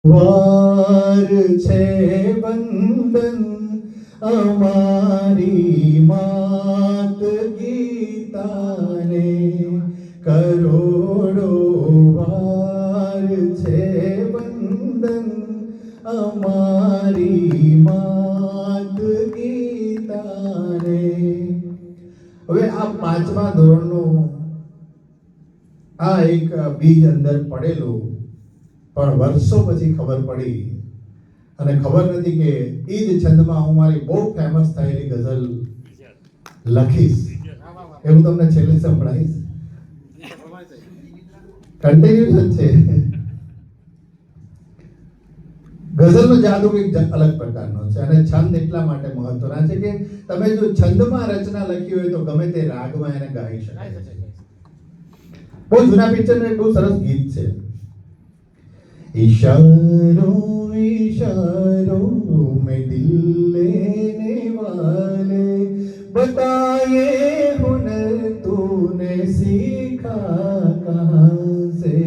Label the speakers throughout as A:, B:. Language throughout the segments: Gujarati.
A: વાર છે વંદન અમારી માત ગીતાને, કરોડો વાર છે વંદન અમારી માત ગીતાને. હવે આ 5મા ધોરણનું આ એક બીજ અંદર પડેલું, પણ વર્ષો પછી ખબર પડી અને ખબર નથી કે એ જ છંદમાં હું મારી બહુ ફેમસ થયેલી ગઝલ લખીશ. એવું તમને છેલ્લે સંભળાવીશ. કન્ટિન્યુઅસ છે. ગઝલનો જાદુ એક અલગ પ્રકારનો છે અને છંદ એટલા માટે મહત્વના છે કે તમે જો છંદમાં રચના લખી હોય તો ગમે તે રાગમાં એને ગાઈ શકાય. બહુ જૂના પિક્ચરનું એક બહુ સરસ ગીત છે. इशारों इशारों में दिल लेने वाले, बताए हुनर तूने सीखा कहाँ से.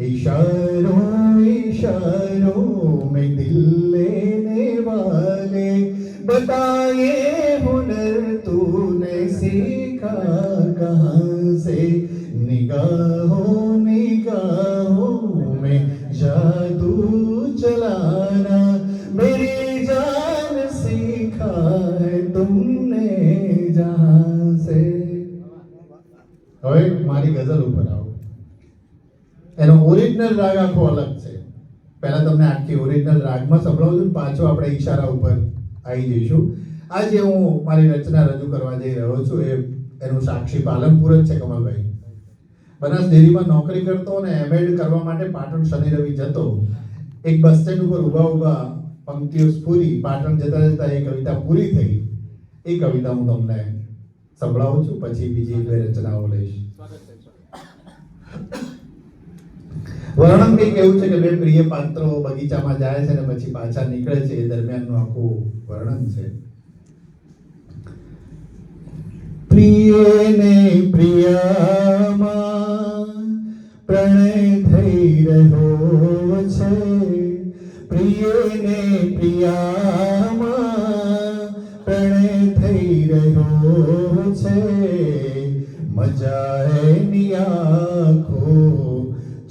A: इशारों इशारों में दिल लेने वाले, बताए हुनर तूने सीखा कहाँ से. निगाहों निगाहों में जादू चलाना, मेरी जान सीखा है तुमने जहां से. હવે મારી ગઝલ ઉપર આવો. એનો ઓરિજિનલ રાગ આખો અલગ છે. પહેલા તમને આખી ઓરિજિનલ રાગમાં સંભળાવું છું, પાછો આપણે ઈશારા ઉપર આવી જઈશું. આજે હું મારી રચના રજૂ કરવા જઈ રહ્યો છું. એનું સાક્ષી પાલનપુર જ છે. કમલભાઈ બનાસ ડેરીમાં નોકરી કરતો અને એમએડ કરવા માટે પાટણ શનિ રવિ જતો. એક બસ સ્ટેન્ડ ઉપર ઊભા ઊભા પંક્તિઓ સ્ફૂરી, પાટણ જતા જતા એ કવિતા પૂરી થઈ. એ કવિતા હું તમને સંભળાવું છું, પછી બીજી બે રચનાઓ લઈશ. વર્ણન કંઈક એવું છે કે બે પ્રિય પાત્રો બગીચામાં જાય છે અને પછી પાછા નીકળે છે. એ દરમિયાનનું આખું વર્ણન છે. પ્રિયને પ્રિયામાં પ્રણય થઈ રહ્યો છે. પ્રિયને પ્રિયામાં પ્રણય થઈ રહ્યો છે. મજા એની આંખો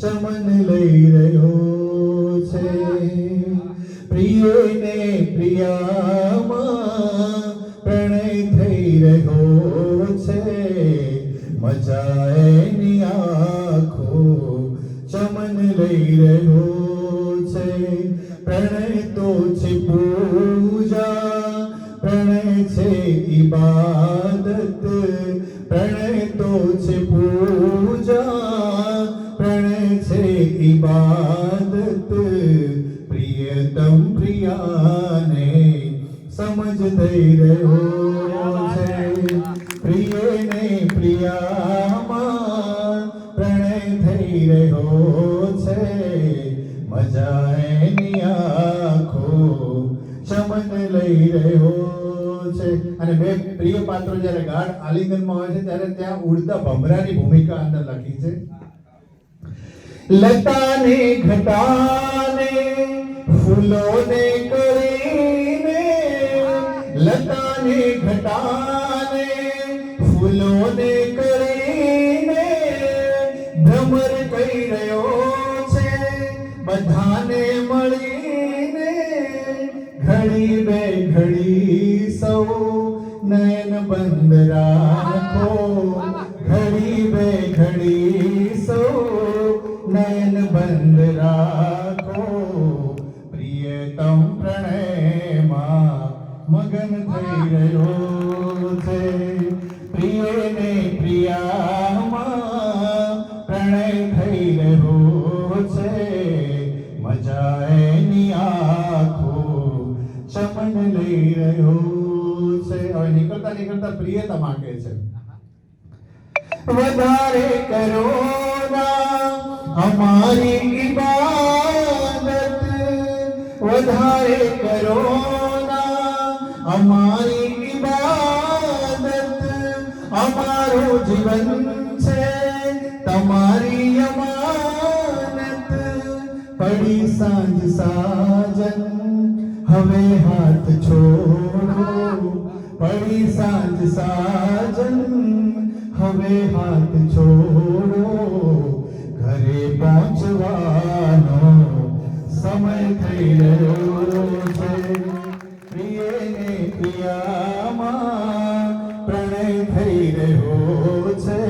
A: ચમન લઈ રહ્યો છે. પ્રિયને પ્રિયામાં પ્રણય થઈ રહ્યો છે. મજા એની આંખો ચમન લઈ રહ્યો છે. પ્રણય તો છે પૂજા, પ્રણય છે ઇબાદત. પ્રણય તો છે પૂજા, પ્રણય છે ઇબાદત. પ્રિયતમ પ્રિયાને સમજ થઈ રહ્યો છે. પ્રિયને પ્રિયામાં પ્રણય થઈ રહ્યો છે. મજા એની આંખો ચમન લઈ રહ્યો છે. અને બે પ્રિય પાત્રો જ્યારે ગાઢ આલિંગનમાં હોય છે ત્યારે ત્યાં ઉડતા ભમરાની ભૂમિકા અંદર લખી છે. લતાને ઘટાને ફૂલોને કરીને, લતાને ઘટાને ફૂલોને કરીને ભ્રમર કહી રહ્યો છે. બધાને મળીને ઘડી બે ઘડી સૌ નયન બંધ રાખો. ઘડી બે ઘડી સૌ નયન બંધ રાખો. પ્રિયતમ પ્રણયમાં મગન થઈ રહ્યો છે. પ્રિયને પ્રિયામાં પ્રણય થઈ રહ્યો છે. મજા એની આંખો ચમન લઈ રહ્યો છે. હવે નીકળતા નીકળતા પ્રિયતમ આંકે છે. વધારે કરો ના અમારી ઇબાદત, વધારે કરો ના અમારી ઇબાદત. અમારું જીવન છે તમારી અમાનત. પડી સાંજ સાજન હવે હાથ છોડો પડી સાંજ સાજન હવે હાથ છોડો ઘરે પહોંચવાનો સમય થઈ રહ્યો છે પ્રિયને પ્રિયામાં પ્રણય થઈ રહ્યો છે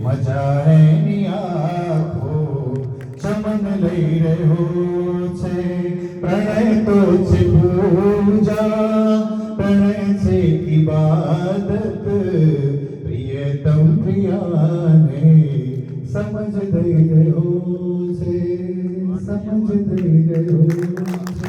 A: મજા એની આંખો ચમન લઈ રહ્યો છે પ્રણય તો છે પૂજા પ્રણય છે ઇબાદત પ્રિયતમ પ્રિયાને સમજ દઈ રહ્યો છે સમજ દઈ રહ્યો છે